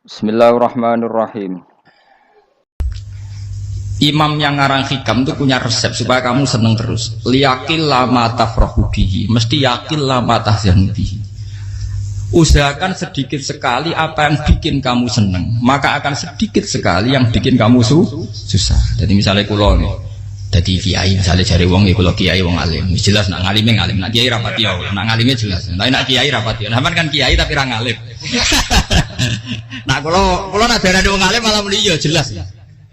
Bismillahirrahmanirrahim. Imam yang ngarang hikam itu punya resep supaya kamu seneng terus. Liyakil lama tafrahu bihi, mesti yakil lama tahzanu bihi. Usahakan sedikit sekali apa yang bikin kamu seneng, maka akan sedikit sekali yang bikin kamu susah. Jadi misalnya kulo nih, jadi kiai misalnya cari wong ya kulo kiai wong alim, jelas nak ngalime ngalim, nak kiai rapati ya, nak ngalime jelas. Nak kiai rapati, nah kan kiai tapi ra ngalim. Nah kulo nak darah wong alim malah muni ya jelas.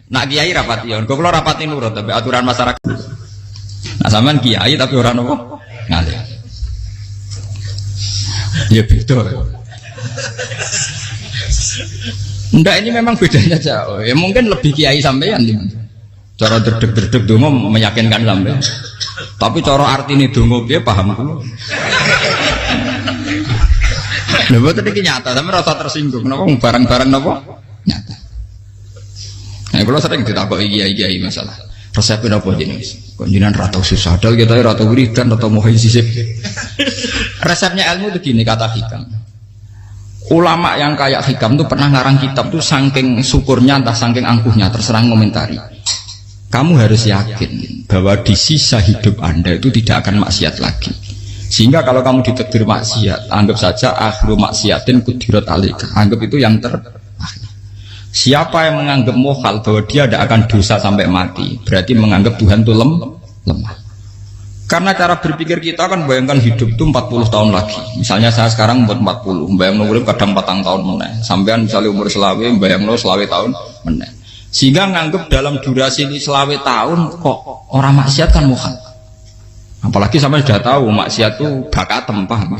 Nak kiai rapati ya, kulo rapati nurut tapi aturan masyarakat. Nah sampean kiai tapi orang nopo ngalim. Ya beda. Ndak ini memang bedanya jauh. Ya mungkin lebih kiai sampean cara derdek-derdek dongo meyakinkan sampean. Tapi cara artine dongo piye paham kulo. Lha boten iki nyata, sampe rasa tersinggung. Napa barang-barang napa? Nyata. Nah, kalau sering ditakoki kiai-kiai masalah. Resepnya apa jenenge? Kok jenengan ra tau susah dal kita ra tau wiridan atau mau hisib. Resepnya ilmu itu gini kata hikam. Ulama yang kayak hikam tuh pernah ngarang kitab tuh saking syukurnya entah saking angkuhnya terserah ngomentari. Kamu harus yakin bahwa di sisa hidup Anda itu tidak akan maksiat lagi. Sehingga kalau kamu ditegur maksiat, anggap saja akhiru maksiatin kudirat alika. Anggap itu yang terakhir. Siapa yang menganggap mohal bahwa dia tidak akan dosa sampai mati, berarti menganggap Tuhan itu lemah. Karena cara berpikir kita kan bayangkan hidup itu 40 tahun lagi. Misalnya saya sekarang umur 40, bayang umur kadang 4 tahun meneh. Sampean misalnya umur selawe, bayang selawe tahun meneh. Sehingga menganggap dalam durasi ini selawe tahun kok orang maksiat kan mohal. Apalagi sampai sudah tahu maksiat itu bakatem paham.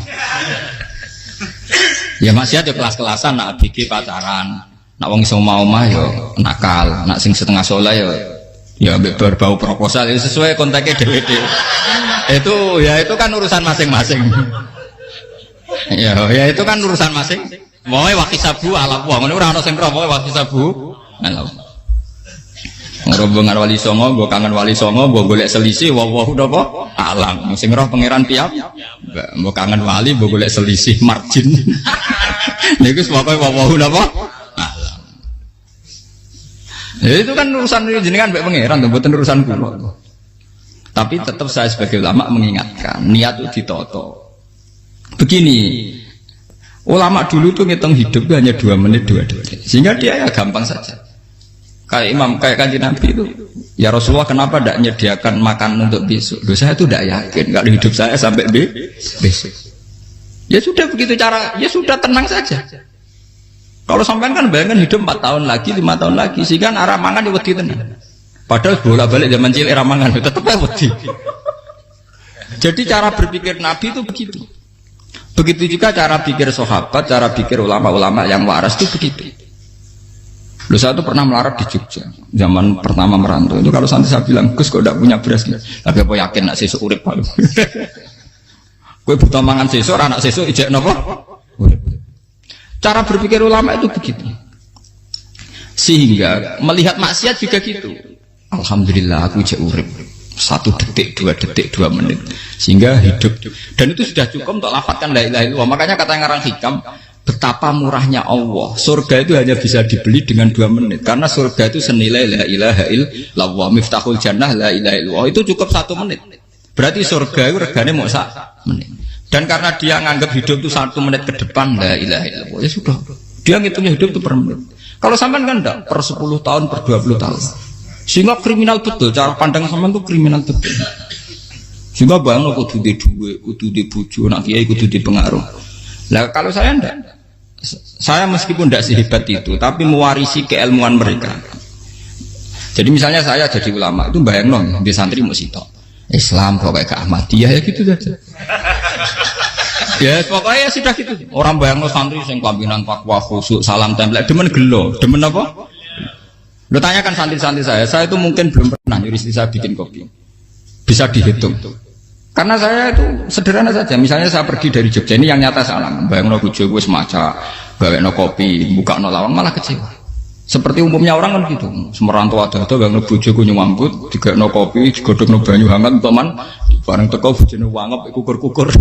Ya maksiat ya kelas-kelasan, nak bikin pacaran. Nak wong iso omah yo nakal, nak sing setengah soleh ya berbau proposal ya sesuai kontaknya dhewe-dhewe. Itu kan urusan masing-masing. Ya itu kan urusan masing. Wae wakisabu ala wa ngene ora ana sing ro wae wakisabu ala. Ngrobongan wali songo, mbok kangen wali songo, mbok golek selisih wawahu napa alam. Sing roh pangeran piyam. Mbok kangen wali, mbok golek selisih margin. Niku pokoke wawahu napa ya, itu kan urusan jenengan mbek pangeran to, mboten urusan kula. Tapi tetap saya sebagai ulama mengingatkan, niat itu ditoto. Begini, ulama dulu tuh ngitung hidup itu hanya 2 menit 2 detik. Sehingga dia ya gampang saja. Kayak imam, kayak kanjeng Nabi itu, ya Rasulullah kenapa tidak menyediakan makan untuk besok? Loh, saya itu tidak yakin kalau hidup saya sampai besok. Ya sudah begitu cara, ya sudah tenang saja. Kalau sampean kan bayangkan hidup 4 tahun lagi, 5 tahun lagi, sehingga arah mangan ya wedi tenan. Padahal bolak-balik zaman cilik arah mangan tetap wedi. Jadi cara berpikir Nabi itu begitu. Begitu juga cara pikir sahabat, cara pikir ulama-ulama yang waras itu begitu. Loh, saya itu pernah melarat di Jogja, zaman pertama merantau. Itu kalau nanti saya bilang, Gus kok tidak punya beras, tapi apa yakin nak sesuk urip Pak? Kowe butuh mangan sesuk, anak sesuk ijek napa? Cara berpikir ulama itu begitu. Sehingga melihat maksiat juga gitu. Alhamdulillah aku ijek urip 1 detik, 2 detik, 2 menit. Sehingga hidup. Dan itu sudah cukup untuk lafadzkan la ilaha illallah. Makanya kata yang ngarang hikam, betapa murahnya Allah. Surga itu hanya bisa dibeli dengan 2 menit. Karena surga itu senilai la ilaha illallah. Miftahul jannah la ilaha illallah. Itu cukup 1 menit. Berarti surga itu regane mau 1 menit. Dan karena dia nganggap hidup itu 1 menit ke depan, la ilaha illallah, ya sudah. Dia ngitungnya hidup itu per menit. Kalau sampean kan enggak, per 10 tahun, per 20 tahun. Sehingga kriminal betul, cara pandang sampean itu kriminal betul. Sehingga bayang kudu di duwe, kudu di bojo, nak kiai kudu di pengaruh. Lah kalau saya enggak. Saya meskipun enggak sehebat itu, tapi mewarisi keilmuan mereka. Jadi misalnya saya jadi ulama, itu bayang di santri musitok. Islam kok kayak ke Ahmadiyah ya gitu saja. Ya pokoknya ya sudah gitu. Orang bayang santri sing kelambinan takwa khusyuk salam tempel demen gelo, demen apa? Lo tanyakan santri-santri saya itu mungkin belum pernah nyuruh istri saya bikin kopi. Bisa dihitung. Karena saya itu sederhana saja. Misalnya saya pergi dari Jogja ini yang nyata salam. Bayang no bojo gue semaca, gawe no kopi, buka no lawang malah kecewa. Seperti umumnya orang kan gitu. Semerantau ada bayang no bojo gue nyuambut, digawe no kopi, digodok no banyu hangat teman. Bareng teko bojone wangep kukur-kukur.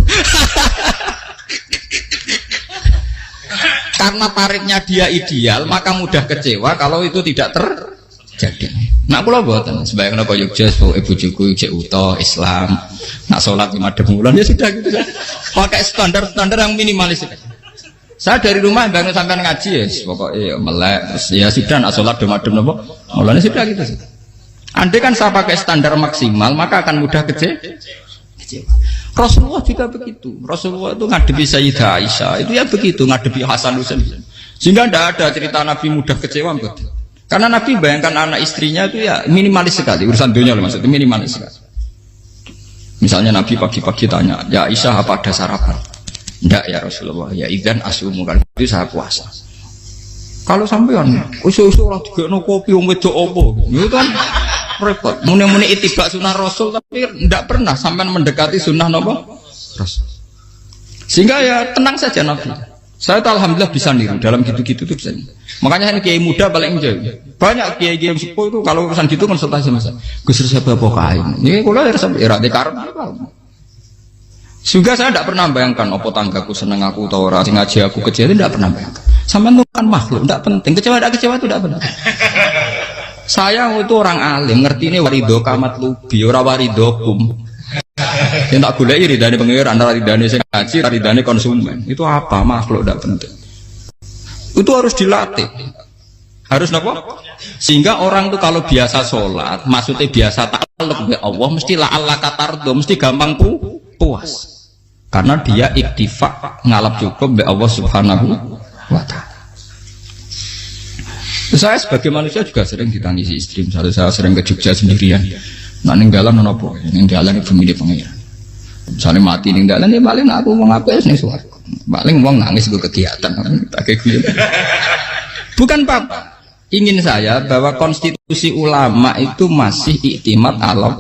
karena tarifnya dia ideal, maka mudah kecewa kalau itu tidak terjadi. Nak kula mboten, sebayang napa Yogya ibu bojoku cek utuh Islam. Nak salat 5 wulan ya sudah gitu. Pakai standar-standar yang minimalis. Saya dari rumah bangun sampai ngaji ya, pokoknya melek, ya sudah nak sholat dem-dem nopo, mulanya sudah gitu. Andai kan saya pakai standar maksimal, maka akan mudah kecewa. Rasulullah juga begitu. Rasulullah itu ngadepi Sayyidah Aisyah, itu ya begitu ngadepi Hasan Husain. Sehingga tidak ada cerita Nabi mudah kecewa, betul. Karena Nabi bayangkan anak istrinya itu ya minimalis sekali, urusan dunia maksudnya minimalis sekali. Misalnya Nabi pagi-pagi tanya, ya Aisyah apa ada sarapan? Enggak ya Rasulullah, ya idzan asumu kan itu saya puasa. Kalau sampean usul-usul ora digekno kopi wong wedok apa? Itu kan repot. Muni-muni itibak sunnah Rasul tapi enggak pernah sampean mendekati sunnah napa? Rasul. Sehingga ya tenang saja Nabi. Saya tuh alhamdulillah bisa niru dalam gitu-gitu tuh bisa. Makanya ini kiai muda paling jauh. Banyak kiai-kiai yang sepuh itu kalau urusan gitu konsultasi sama saya. Gus siapa kain? Ini kula ya sampai era dekarep. Juga saya tidak pernah bayangkan apa tanggaku seneng aku atau orang ngaji aku kecewa, tidak pernah bayangkan. Sampai itu kan makhluk, tidak penting. Kecewa tidak kecewa itu tidak benar. Saya itu orang alim, ngerti ini warido kamat lubi, ora warido kum. Yang tak gula iri dari pengira antara ridane sing ngaji, ridane konsumen. Itu apa makhluk tidak penting. Itu harus dilatih. Harus apa? Sehingga orang itu kalau biasa sholat, maksudnya biasa takluk be Allah, mesti la Allah katardo, mesti gampang puas. Karena dia iktifak ngalap cukup be Allah Subhanahu wa ta'ala. Saya sebagai manusia juga sering ditangisi istri. Misalnya saya sering ke Jogja sendirian. Nah ninggalan nopo, ninggalan ibu milih pengiran. Misalnya mati ninggalan ya paling aku mau ngapain nih suaraku. Paling uang nangis gue kegiatan. Bukan apa. Ingin saya bahwa konstitusi ulama itu masih iktimat Allah.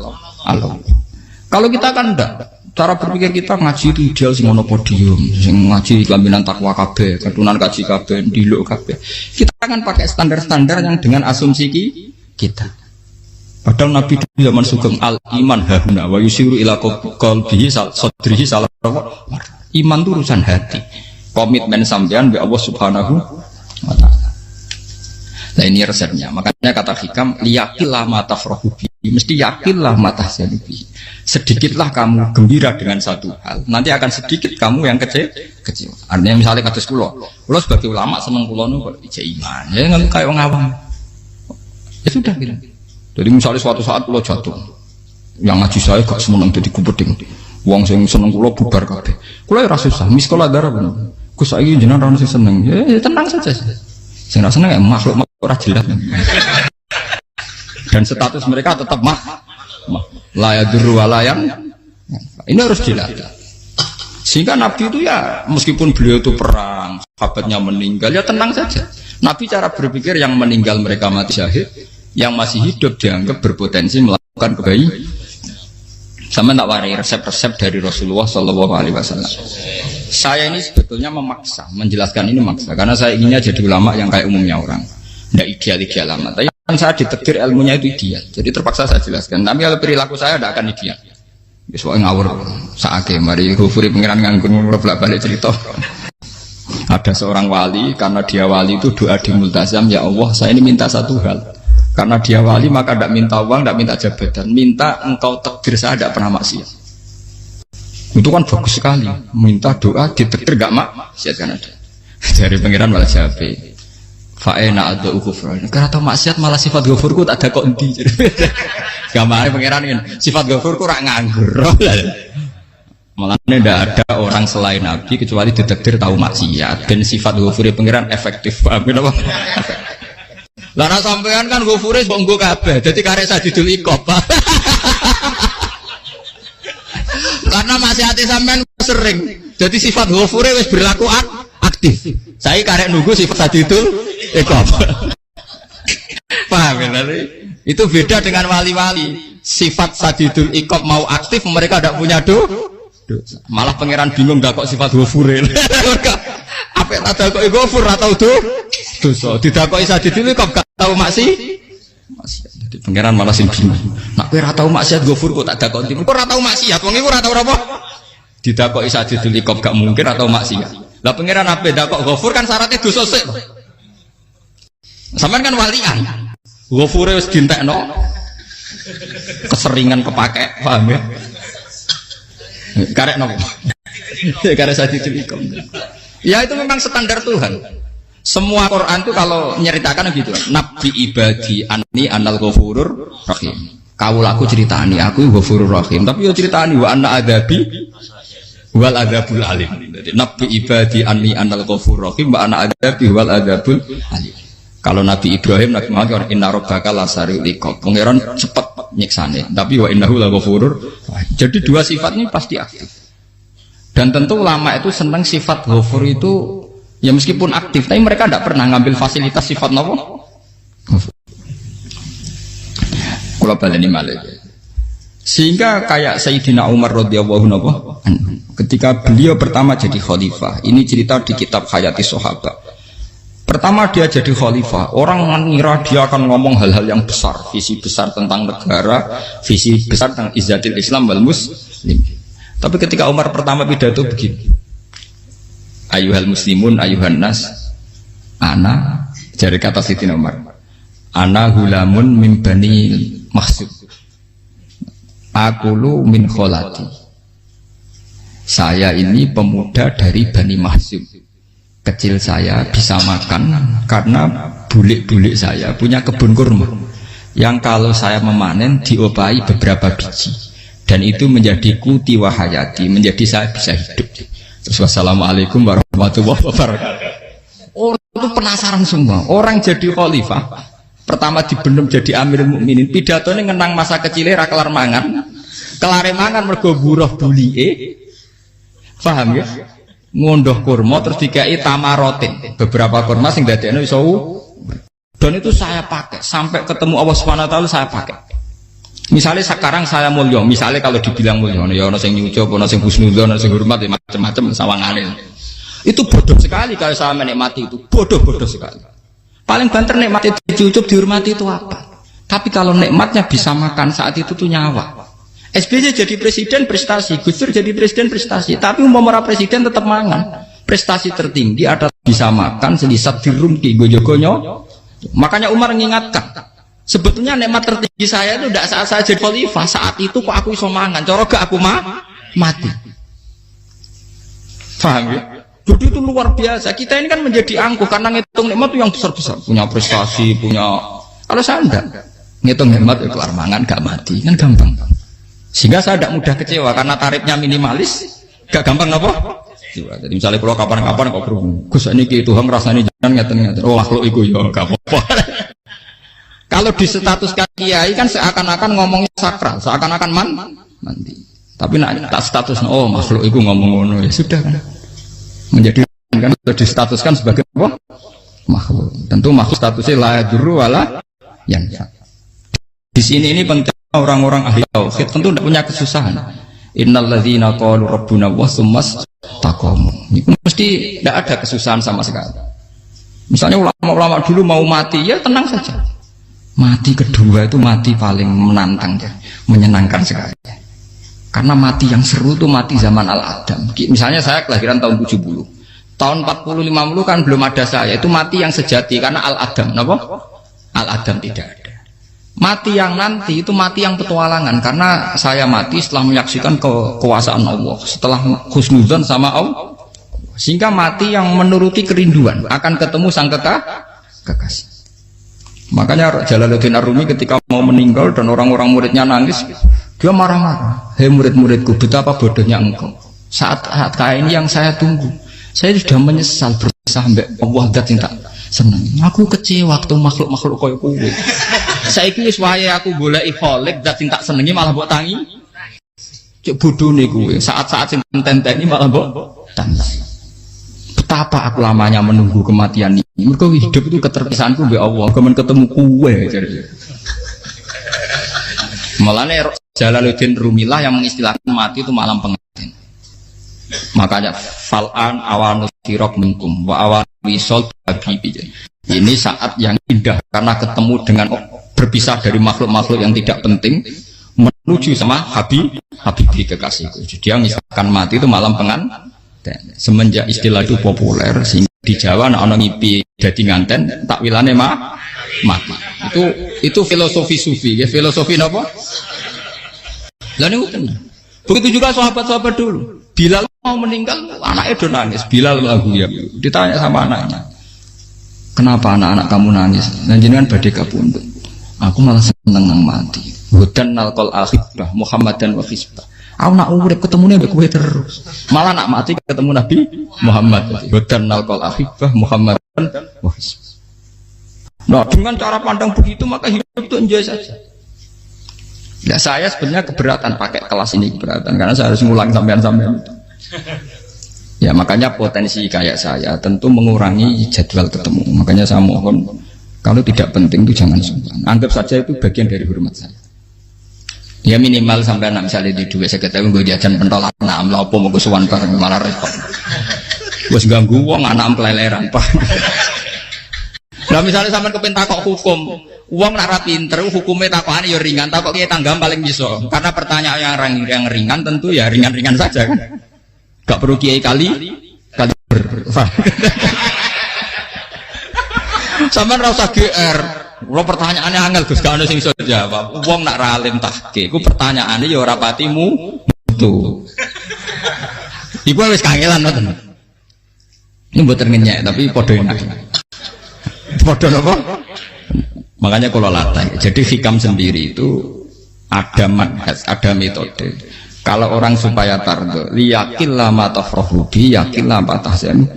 Kalau kita kan enggak. Cara berpikir kita ngaji itu ideal sing ono podium, sing ngaji kelaminan takwa kabeh, keturunan kaji kabeh, diluk kabeh. Kita akan pakai standar-standar yang dengan asumsi kita. Padahal Nabi di zaman sugeng al iman hahuna wa yusiru ila qalbihi sadrihi salah. Iman itu urusan hati. Komitmen sampean be Allah Subhanahu wa taala. Nah ini resepnya. Makanya kata hikam liyakillah ma tafrahu bi. Mesti yakinlah mata sedibi. Sedikitlah kamu gembira dengan satu hal, nanti akan sedikit kamu yang kecewa. Artinya misalnya kados kula sebagai ulama seneng kula nu kok ijek iman. Ya nggak kayak orang awam. Ya sudah gitu. Jadi misalnya suatu saat kula jatuh, yang ngaji saya gak semeneng jadi kupeding. Wong sing seneng kula bubar kabeh. Kula ya ora susah, miskola darah bener. Gus saiki jenengan ora sing seneng. Ya tenang saja. Sing ora seneng ya makhluk ora jelas. Dan status mereka tetap layak durwalayan. Ini harus dilatih. Sehingga Nabi itu ya meskipun beliau itu perang, sahabatnya meninggal ya tenang saja. Nabi cara berpikir yang meninggal mereka mati syahid, yang masih hidup dianggap berpotensi melakukan kebaikan. Sama tak warai resep-resep dari Rasulullah SAW. Saya ini sebetulnya memaksa, menjelaskan ini maksa, karena saya inginnya jadi ulama yang kayak umumnya orang. Tidak ideal amat. Tapi kan saya ditakdir ilmunya itu ideal. Jadi terpaksa saya jelaskan. Tapi kalau perilaku saya tidak akan ideal. Soalnya ngawur. Saake mari Ghafuri pengiran nganggur bolak-balik cerita. Ada seorang wali, karena dia wali itu doa di multazam, ya Allah saya ini minta satu hal. Karena dia wali maka tidak minta uang, tidak minta jabatan, minta engkau takdir saya tidak pernah maksiat. Itu kan bagus sekali. Minta doa ditakdir gak maksiat kan ada. Dari pengiran malah Syafi'i. Fa'ena ada ukufran. Karena tahu maksiat malah sifat ghafurku tak ada kok endi. Gamane pangeran ini sifat ghafurku rak nganggur. Malah tidak ada orang selain Nabi kecuali ditakdir tahu maksiat dan sifat ghafuri pangeran efektif. Paham apa? Lah nek sampean kan ghafure kok nggo kabeh. Dadi karek sadidul iqab. Karena maksiat sampean sering. Jadi sifat ghafure wis berlaku aktif. Saya karek nunggu sifat sadidul iqab. Paham ya? Itu beda dengan wali-wali. Sifat sadidul iqab mau aktif, mereka tidak punya dosa. Malah pangeran bingung gak kok sifat ghafure. Apa ada kok ghafur atau dosa. Didakoki sadidul iqab gak tahu maksiat. Jadi pangeran malah sing bingung. Nak kowe ora tau maksiat ghafur kok tak dakoki. Kok ora tau maksiat, wong iku ora tau apa? Didakoki sadidul iqab gak mungkin atau maksiat. Lah pangeran apa dah kok Ghafur kan syaratnya dosa sik. Sampean kan walian. Ghafure wis dintekno. Keseringan kepake, paham ya? Karek nopo? Karek saya dicurikom. Ya itu memang standar Tuhan. Semua Quran itu kalau menyeritakan gitu. Nabi ibadi anni anal ghafurur rahim. Kawulaku ceritani aku ghafurur rahim. Tapi yo ceritani wa anna adabi wal adabul alim. Jadi Nabi ibadi anni anal ghafurur rahim wa anna adabi wal adabul alim. Kalau Nabi Ibrahim, Nabi Muhammad, inna rabbaka lasari'ul iqab. Pangeran cepat nyiksane. Tapi wa innahu laghafurur. Jadi dua sifat ini pasti aktif. Dan tentu ulama itu senang sifat ghafur itu ya meskipun aktif, tapi mereka tidak pernah ngambil fasilitas sifat nopo. Kula baleni malih. Sehingga kayak Sayyidina Umar radhiyallahu anhu ketika beliau pertama jadi khalifah. Ini cerita di kitab Hayati Sahabat. Pertama dia jadi khalifah, orang mengira dia akan ngomong hal-hal yang besar, visi besar tentang negara, visi besar tentang izzatil Islam wal muslim. Tapi ketika Umar pertama pidato begini, ayuhal muslimun ayuhan nas, ana, dari kata Sayyidina Umar, ana hulamun min bani Makhzum, akulu min kholati, saya ini pemuda dari Bani Makhzum. Kecil saya bisa makan karena bulik-bulik saya punya kebun kurma yang kalau saya memanen diopahi beberapa biji dan itu menjadi kuti wahayati, menjadi saya bisa hidup. Terus wassalamualaikum warahmatullahi wabarakatuh. Orang itu penasaran semua. Orang jadi khalifah pertama dibenem jadi Amirul Mukminin, pidatonya ngenang masa kecilnya ra kelar mangan, kelare mangan mergo buruh bulike, paham ya? Ngondoh kurma terus dikai tamarotin, beberapa kurma sing dadekno iso dan itu saya pakai sampai ketemu Allah Subhanahu wa taala saya pakai. Misalnya sekarang saya mulya, misalnya kalau dibilang mulya ya ana sing nyucup, ana sing husnudzon, ana sing hormat macam-macam sawangane. Itu bodoh sekali kalau saya menikmati itu, bodoh sekali. Paling banter nikmati dicucup dihormati itu apa? Tapi kalau nikmatnya bisa makan saat itu tuh nyawa. SBY jadi presiden prestasi, Gus Dur jadi presiden prestasi, tapi umpama presiden tetap mangan. Prestasi tertinggi ada bisa makan selisat dirumki gojogonyo. Makanya Umar mengingatkan, sebetulnya nikmat tertinggi saya itu tidak saat saya jadi khalifah, saat itu kok aku iso mangan, coro gak aku mati. Paham ya? Jadi itu luar biasa. Kita ini kan menjadi angkuh karena ngitung nikmat itu yang besar-besar, punya prestasi, punya. Kalau saya enggak ngitung nikmat itu kelar mangan gak mati, kan gampang. Sehingga saya tidak mudah kecewa karena tarifnya minimalis, gak gampang apa? Jadi misalnya kalau kapan-kapan kok berhubung, Gus ini Tuhan rasanya jangan ngeten-ngeten. Oh makhluk itu ya gak apa-apa. Kalau di status kiai kan seakan-akan ngomongnya sakral, seakan-akan mandi. Tapi nak tak status, oh makhluk itu ngomong-ngomong ya sudah kan. Menjadi kan sudah distatuskan sebagai apa? Makhluk. Tentu makhluk statusnya la yadurru wala yanfa. Di sini ini penting. Orang-orang ahli tauhid tentu tidak punya kesusahan. Innalladzina qalu rabbuna wa tsummas taqamu. Itu mesti tidak ada kesusahan sama sekali. Misalnya ulama-ulama dulu mau mati ya tenang saja. Mati kedua itu mati paling menantang ya, menyenangkan sekali. Karena mati yang seru itu mati zaman Al-Adam. Misalnya saya kelahiran tahun 70. Tahun 40-50 kan belum ada saya. Itu mati yang sejati karena Al-Adam. Kenapa? Al-Adam tidak ada. Mati yang nanti itu mati yang petualangan karena saya mati setelah menyaksikan kekuasaan Allah, setelah husnudzon sama Allah, sehingga mati yang menuruti kerinduan akan ketemu sang kekasih. Makanya Jalaluddin Ar-Rumi ketika mau meninggal dan orang-orang muridnya nangis, dia marah-marah. Hei murid-muridku, betapa bodohnya engkau. Saat kayak ini yang saya tunggu, saya sudah menyesal berpisah sampai Allah dat yang tak senang. Aku kecewa waktu makhluk-makhluk koyo kowe. Saiki wis wayahe aku goleki kholik dat sing tak senengi malah mbok tangi. Cek bodhone kuwe. Saat-saat sing tenteni malah mbok tangi. Betapa aku lamanya menunggu kematian ini. Mergo hidup itu keterpisahanku mbek Allah, kemen ketemu kuwe jare. Malane Jalaluddin Rumilah yang mengistilahkan mati itu malam pengantin. Makanya fal'an awanus sirok minkum wa awan wisol habibi. Ini saat yang indah karena ketemu dengan berpisah dari makhluk-makhluk yang tidak penting menuju sama Habibi kekasihku. Jadi dia misalkan mati itu malam Semenjak istilah itu populer, sehingga di Jawa anak orang ngipi jadi nganten, takwilane mati. Itu filosofi sufi, ya filosofi apa? Lalu ini begitu juga sahabat-sahabat dulu. Bilal mau meninggal, anaknya udah nangis. Bilal lagu ya, ditanya sama anaknya, kenapa anak-anak kamu nangis? Dan jenengan badhe kapundhut. Aku malah seneng nang mati. Hudan nalqal akhibah Muhammadan wa hisbah. Aku nak urip ketemune mbek kowe terus. Malah nak mati ketemu Nabi Muhammad. Hudan nalqal akhibah Muhammadan wa hisbah. Nah, dengan cara pandang begitu maka hidup itu enjoy saja. Ya saya sebenarnya keberatan pakai kelas ini, keberatan karena saya harus ngulang sampean-sampean. Ya makanya potensi kayak saya tentu mengurangi jadwal ketemu. Makanya saya mohon kalau tidak penting itu jangan sungkan. Anggap saja itu bagian dari hormat saya. Ya minimal sampai anak misalnya di dua sekretari gue jajan pentolan enam lopo mau kesuwan bareng malah repot. Gue ganggu uang anak peleleran pak. Nah misalnya sampai kepentak kok hukum, uang nak pinter hukumnya takokan ya ringan, takok kita tanggam paling bisa. Karena pertanyaan yang ringan tentu ya ringan-ringan saja kan. Gak perlu kiai kali ber. Sampean ora usah GR. Kalau pertanyaannya angel Gus gak ono sing iso jawab. Wong nak ra alim tahke, ku pertanyaane ya ora patimu mutu. Iku wis kangelan ngoten. Ini mboten ngenyek tapi padha enak. Padha napa? Makanya kalau latih. Jadi hikam sendiri itu ada manhaj, ada metode. Kalau orang supaya tardo, liyakillah ma tafrahu bi, yakillah ma tahzanu.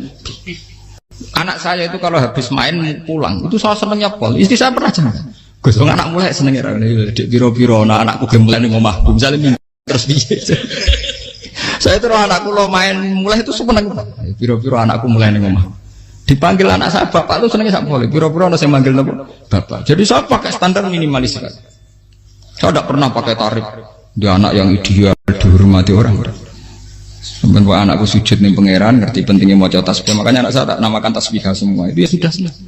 Anak saya itu kalau habis main pulang, itu saya senengnya pol. Istri saya pernah jangan. Gus, anak mulai senengnya dek biro-biro, anakku mulai nih ngomah, misalnya terus piye. Saya terus anakku lo main mulai itu seneng. Biro-biro anakku mulai nih ngomah. Dipanggil anak saya bapak itu senengnya sak boleh. Biro-biro ada yang manggil bapak. Jadi saya pakai standar minimalis. Saya tidak pernah pakai tarif. Dia anak yang ideal dihormati orang. Sampai anakku sujud nih pangeran, ngerti pentingnya mau tasbih. Makanya anak saya tak namakan tasbih semua. Itu ya sudah selesai.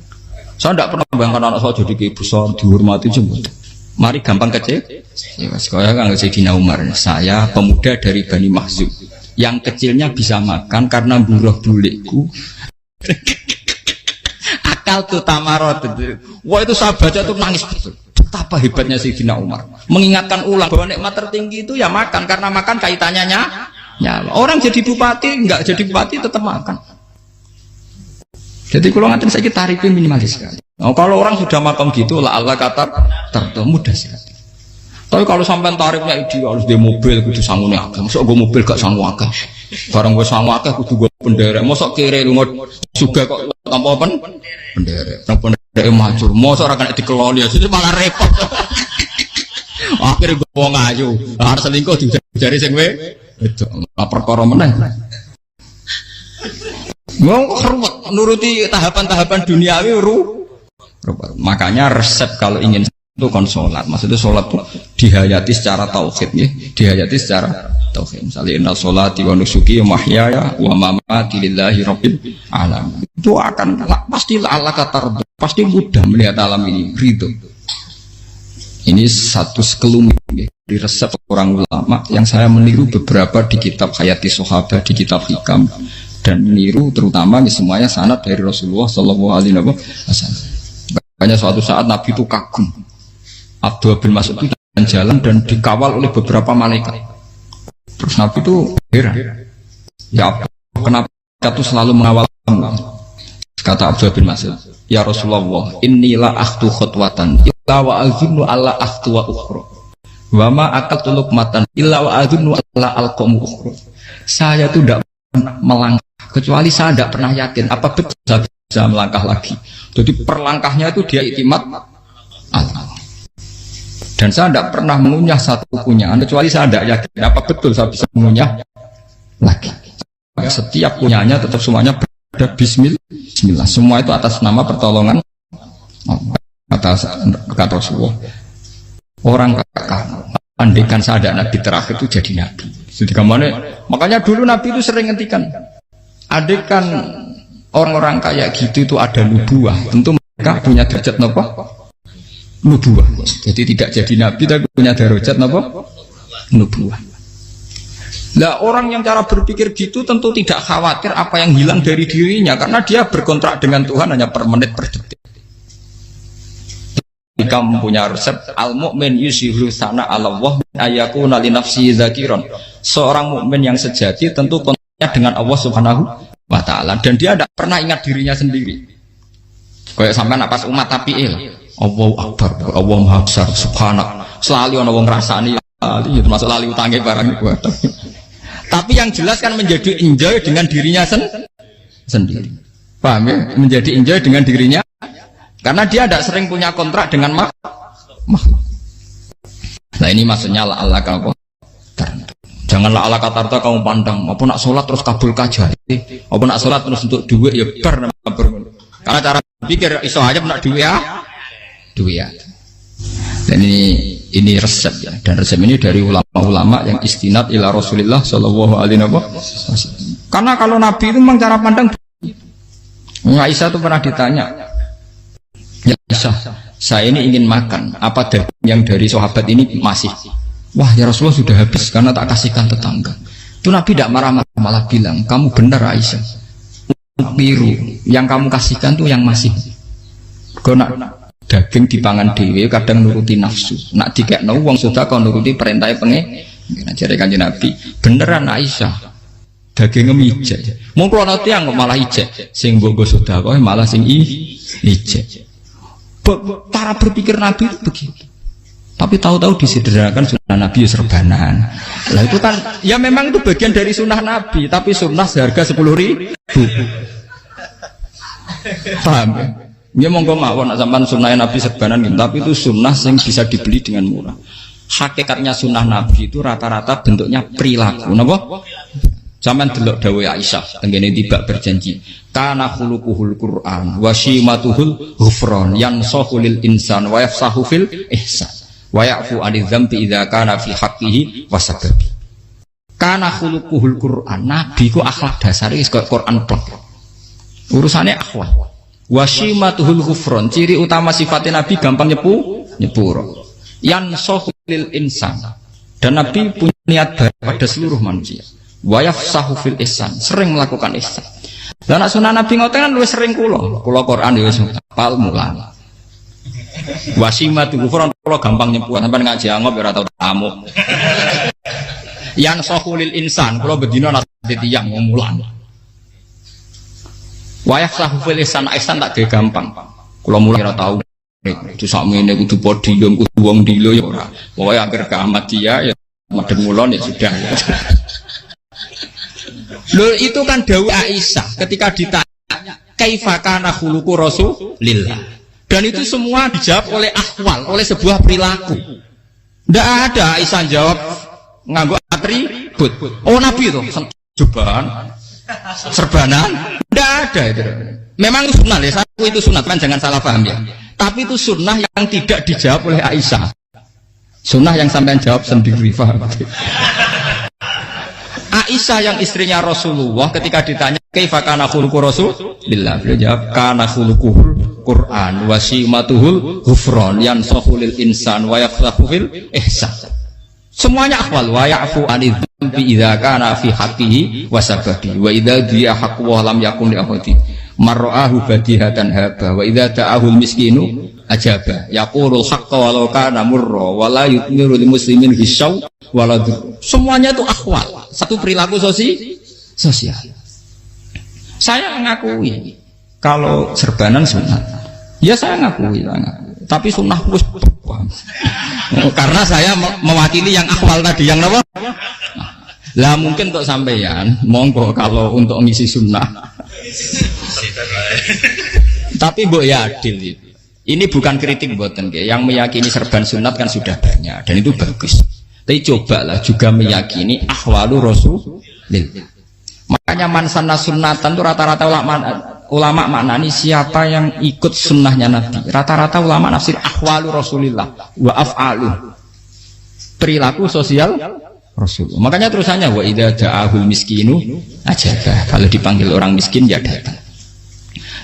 Saya tidak pernah bayangkan anak saya jadi kayak besar dihormati jemput. Mari gampang kecil. Ya sekolah kan Sayyidina Umar. Saya pemuda dari Bani Mahzum. Yang kecilnya bisa makan karena buruh bulikku. Akal tuh tamarot. Wah itu saya baca tuh nangis betul. Betapa hebatnya Sayyidina Umar. Mengingatkan ulang bahwa nikmat tertinggi itu ya makan, karena makan kaitannya nyawa. Orang jadi bupati, enggak jadi bupati tetap makan. Jadi kalau ngatain saya tarifnya minimalis sekali. Oh, kalau orang sudah makan gitu, lah Allah kata tertentu mudah sekali. Tapi kalau sampai tarifnya ideal, harus di mobil, kudu sanggup nih. Masuk gue mobil gak sanggup akeh. Barang gue sanggup akeh, kudu gue penderek. Masuk kiri lu juga kok tanpa apa? Penderek. Penderek macur. Masuk orang kena dikeloli, jadi malah repot. Akhirnya gue mau ngaju. Harus selingkuh dari sing we. Itu lapor koromeneh. Mau hormat nuruti tahapan-tahapan duniawi makanya resep kalau ingin itu kan sholat, maksudnya sholat itu dihayati secara tauhid ya, dihayati secara tauhid. Misalnya inna sholati wa nusuki wa mahyaya wa mamati lillahi rabbil alamin. Itu akan pasti Allah kata pasti mudah melihat alam ini ridho. Ini satu sekelumit ya, di resep orang ulama yang saya meniru beberapa di kitab Hayati Sahabat, di kitab Hikam, dan meniru terutama semuanya sanad dari Rasulullah Shallallahu Alaihi Wasallam. Makanya suatu saat Nabi itu kagum. Abdullah bin Mas'ud itu jalan dan dikawal oleh beberapa malaikat. Terus Nabi itu heran. Ya Abdullah, kenapa itu selalu mengawal kamu? Kata Abdullah bin Mas'ud, ya Rasulullah, inilah akhtu khutwatan illa wa azunnu alla akhtu wa ukhra. Wa ma aqaltu luqmatan illa wa azunnu alla alqamu ukhra. Saya itu tidak pernah melangkah kecuali saya tidak pernah yakin apa betul saya bisa melangkah lagi. Jadi perlangkahnya itu dia iktimat Allah. Dan saya tidak pernah mengunyah satu kunyahan kecuali saya tidak yakin apa betul saya bisa mengunyah lagi. Setiap kunyahnya tetap semuanya ada Bismillah. Semua itu atas nama pertolongan atas kata Rasulullah. Orang kakak andikan saya ada nabi terakhir itu jadi nabi. Jadi kemana? Makanya dulu nabi itu sering ngendikan, andikan orang-orang kayak gitu itu ada nubuah, tentu mereka punya derajat apa? Nubuah. Jadi tidak jadi nabi tapi punya derajat apa? Nubuah. Lah orang yang cara berpikir gitu tentu tidak khawatir apa yang hilang dari dirinya karena dia berkontrak dengan Tuhan hanya per menit per detik. Jika mempunyai resep al-mu'min yusiru sana Allah ayakuna li nafsi dzakiron. Seorang mukmin yang sejati tentu kontaknya dengan Allah Subhanahu wa taala dan dia tidak pernah ingat dirinya sendiri. Kayak sampean pas umat tapiil, Allahu Akbar, Allah Maha Besar, subhanak. Selalu ana wong ngrasani termasuk lali utange barang iku. Tapi yang jelas kan menjadi enjoy dengan dirinya sendiri. Paham ya? Menjadi enjoy dengan dirinya karena dia tidak sering punya kontrak dengan makhluk. Nah ini maksudnya Allah kamu janganlah Allah kata kamu pandang apa nak sholat terus kabul kajati apa nak sholat terus untuk duit ya bar karena cara pikir iso aja nak duit ya. Dan ini resep ya, dan resep ini dari ulama-ulama yang istinad ila Rasulullah Shallallahu Alaihi Wasallam. Karena kalau Nabi itu memang cara pandang. Aisyah itu pernah ditanya, ya Aisyah, saya ini ingin makan, apa yang dari sahabat ini masih? Wah ya Rasulullah sudah habis karena tak kasihkan tetangga. Itu Nabi tidak marah-marah, malah bilang, kamu benar Aisyah. Biru, yang kamu kasihkan tuh yang masih. Kau nak daging dipangan dewe kadang nuruti nafsu nak dikekno wong sudah kau nuruti perintahnya jadi Kanjeng Nabi beneran Aisyah daging ngejek mau kalau nanti yang malah ijek sing bogo sudah kau malah sing ijek cara berpikir Nabi itu begitu tapi tahu-tahu disederhanakan sunnah Nabi serbanan lah itu kan ya memang itu bagian dari sunnah Nabi tapi sunnah seharga 10.000 paham ya? Dia monggo mawon nak sampean sunnah Nabi serbanan gitu, tapi itu sunnah yang bisa dibeli dengan murah. Hakikatnya sunnah Nabi itu rata-rata bentuknya perilaku, napa? Sampean delok dawuh Aisyah, tengene tiba berjanji, kana khuluquhul Qur'an wa shimatuhul ghufran yansahu lil insan wa yafsahu fil ihsan wa ya'fu 'anil dzambi idza kana fi haqqihi wa sababi. Kana khuluquhul Qur'an, Nabi ku akhlak dasare wis kaya Quran plek. Urusane akhlak. Wasimatuhul ghufron, ciri utama sifatnya Nabi gampang nyepuro. Yansohul insan, dan Nabi punya niat baik pada seluruh manusia. Wayafsahu fil ihsan, sering melakukan ihsan. Dan sunnah Nabi ngoten kan luwih sering kula Quran ya wis hafal mulang. Wasimatul ghufron kula gampang nyepuro, sampeyan ngaji angop ya ora tau tamu. Yansohul insan, kula bedina nate tiyang mulang. Wayah sahufil ihsan tak gawe gampang. Kula mulai ora tau itu sakmene kudu podium kudu wong dilo ya ora. Pokoke akhir kiamat dia ya madhep mulon ya sudah. Lho itu kan dawuh Aisyah ketika ditanya kaifa kana khuluqu Rasulillah. Dan itu semua dijawab oleh ahwal, oleh sebuah perilaku. Ndak ada Aisyah jawab nganggo atribut. Oh Nabi itu jubahan serbanan tidak ada itu. Memang itu sunnah ya, satu itu sunnah kan jangan salah paham ya. Tapi itu sunnah yang tidak dijawab oleh Aisyah. Sunnah yang sampean jawab sendiri paham. Aisyah yang istrinya Rasulullah ketika ditanya kaifa kana khuluqu Rasulillah, beliau jawab kana khuluquhul Qur'an wa simatuhul ghufran yansahu lil insan wa yafsahu fil ihsan. Semuanya akhwal wa ya'fu 'anil dzambi idza kana fi haqqihi wa sababi wa idza dia haqqu wa lam yakun li ahadi marra'ahu badihatan haba wa idza ta'ahul miskinu ajaba yaqulul haqqa walau kana murra wa la yutmiru lil muslimin hisaw wala dur. Semuanya itu akhwal, satu perilaku sosial. Saya mengakui kalau serbanan sunat. Ya saya ngakui. Tapi sunnah wis karena saya mewakili yang akhwal tadi yang apa? Lah mungkin untuk sampeyan monggo kalau untuk ngisi sunnah. Tapi mbok ya adil. Ini bukan kritik mboten nggih. Yang meyakini serban sunat kan sudah banyak dan itu bagus. Tapi cobalah juga meyakini ahwalu Rasulillah. Makanya man sanna sunnatan itu rata-rata ulama maknani siapa yang ikut sunnahnya Nabi. Rata-rata ulama nafsir ahwalu Rasulillah wa af'alu, perilaku sosial Rasul. Makanya terusannya wa idza ja'ahul miskinu ajaba. Kalau dipanggil orang miskin ya datang.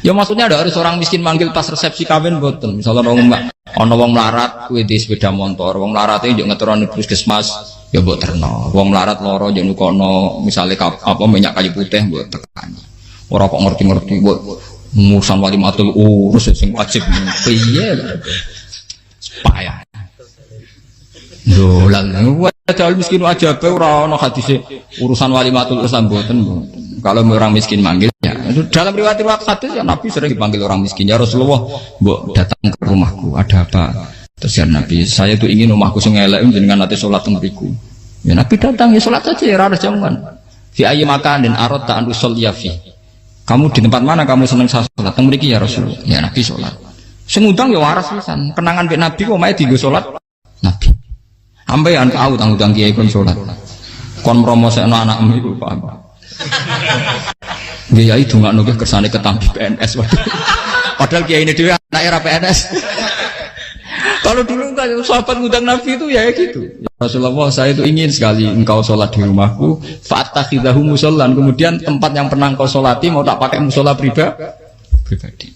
Ya maksudnya ada harus orang miskin manggil pas resepsi kawin boten. Misalnya orang wong melarat kuwi di sepeda motor, wong melarat iki yo ngeturane puskesmas ya mbok terno. Wong melarat lara ya nukono misale apa minyak kayu putih mbok tekani. Ora kok ngerti-ngerti mbok urusan walimatul urus sing wajib piye. Payah. Lho lan wajal miskin wajib ora ana hadise urusan walimatul urus mboten. Kalau orang miskin manggil ya. Dalam riwayat hadis ya Nabi sering dipanggil orang miskin. Ya Rasulullah, mbok datang ke rumahku, ada apa? Terus ya Nabi, saya tuh ingin rumahku sing elek jenengan nanti salat teng mriku. Ya Nabi datang ya salat saja ya ora jamuan. Fi ayyi makanin aradta an usolliya fi. Kamu di tempat mana kamu seneng salat? Teng mriki ya Rasulullah. Ya Nabi salat. Sing ngundang ya waras pisan. Kenangan mek Nabi kok mae dienggo salat Nabi. Ambean tahu tanggung kiai kon salat. Kon promosekno anakmu iku paham. Kiai dongakno ke kersane ketampi PNS waduh. Padahal kiai ini dhewe anak era PNS. Kalau dulu kan sahabat ngundang Nabi itu ya gitu. Ya Rasulullah, saya itu ingin sekali engkau sholat di rumahku, fa'attakhidahu musollan. Kemudian tempat yang pernah engkau sholati mau tak pakai musola pribadi.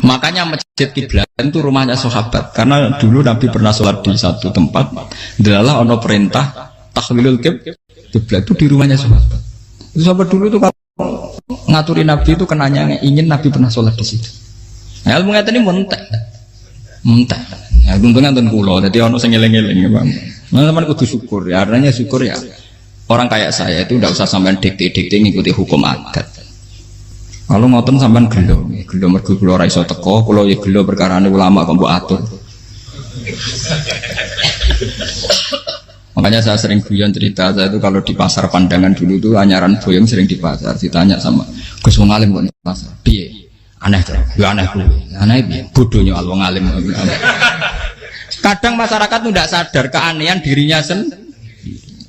Makanya masjid kiblat itu rumahnya sahabat. Karena dulu Nabi pernah sholat di satu tempat, adalah ono perintah tahlilul kiblat itu di rumahnya sahabat. Itu sahabat dulu itu kalau ngaturin Nabi itu kenanya ingin Nabi pernah sholat di situ. Nah, ilmu ngeten ini muntah. Ya untungnya nonton kulo, jadi ono sing eling-eling ya Bang. Nah, teman kudu syukur ya, artinya syukur ya. Orang kayak saya itu tidak usah sampean dikte-dikte ngikuti hukum adat. Kalau ngoten sampean gelo mergo kula ora iso teko, kula ya gelo perkarane ulama kok mbok atur. Makanya saya sering guyon cerita, saya itu kalau di pasar Pandangan dulu tuh anyaran boyong sering di pasar, ditanya sama Gus wong alim kok di pasar. Piye? Aneh tuh, ya aneh kuwi. Aneh piye? Bodohnya wong alim. Kadang masyarakat itu tidak sadar keanehan dirinya sendiri.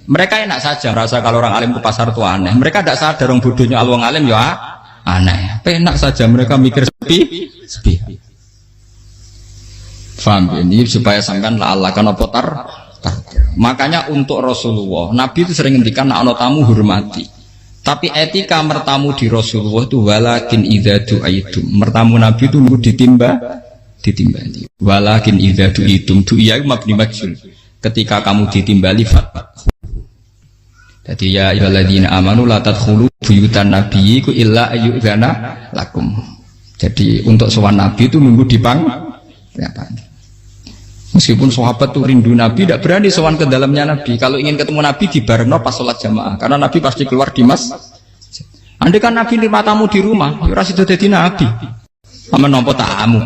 Mereka enak saja merasa kalau orang alim ke pasar itu aneh. Mereka tidak sadar orang bodohnya wong alim ya aneh. Enak saja mereka mikir sepi. Faham ini supaya sampean la'alla kana potar. Makanya untuk Rasulullah, Nabi itu sering ngendikan nek ana tamu hormati. Tapi etika mertamu di Rasulullah itu walakin idza du'aitum. Mertamu Nabi itu nunggu ditimbali. Walakin idza du'itum du'iya mabni majhul. Ketika kamu ditimbali fatwa. Jadi ya ayyuhalladzina amanu la tadkhulu buyutan nabiyyi illa ayyudzana lakum. Jadi untuk sowan Nabi itu nunggu meskipun sahabat tuh rindu Nabi, tidak berani sowan ke dalamnya Nabi. Kalau ingin ketemu Nabi di barengno pas sholat jamaah, karena Nabi pasti keluar di andai kan Nabi lima tamu di rumah, ora sida dadi Nabi. Aman nampa tamu.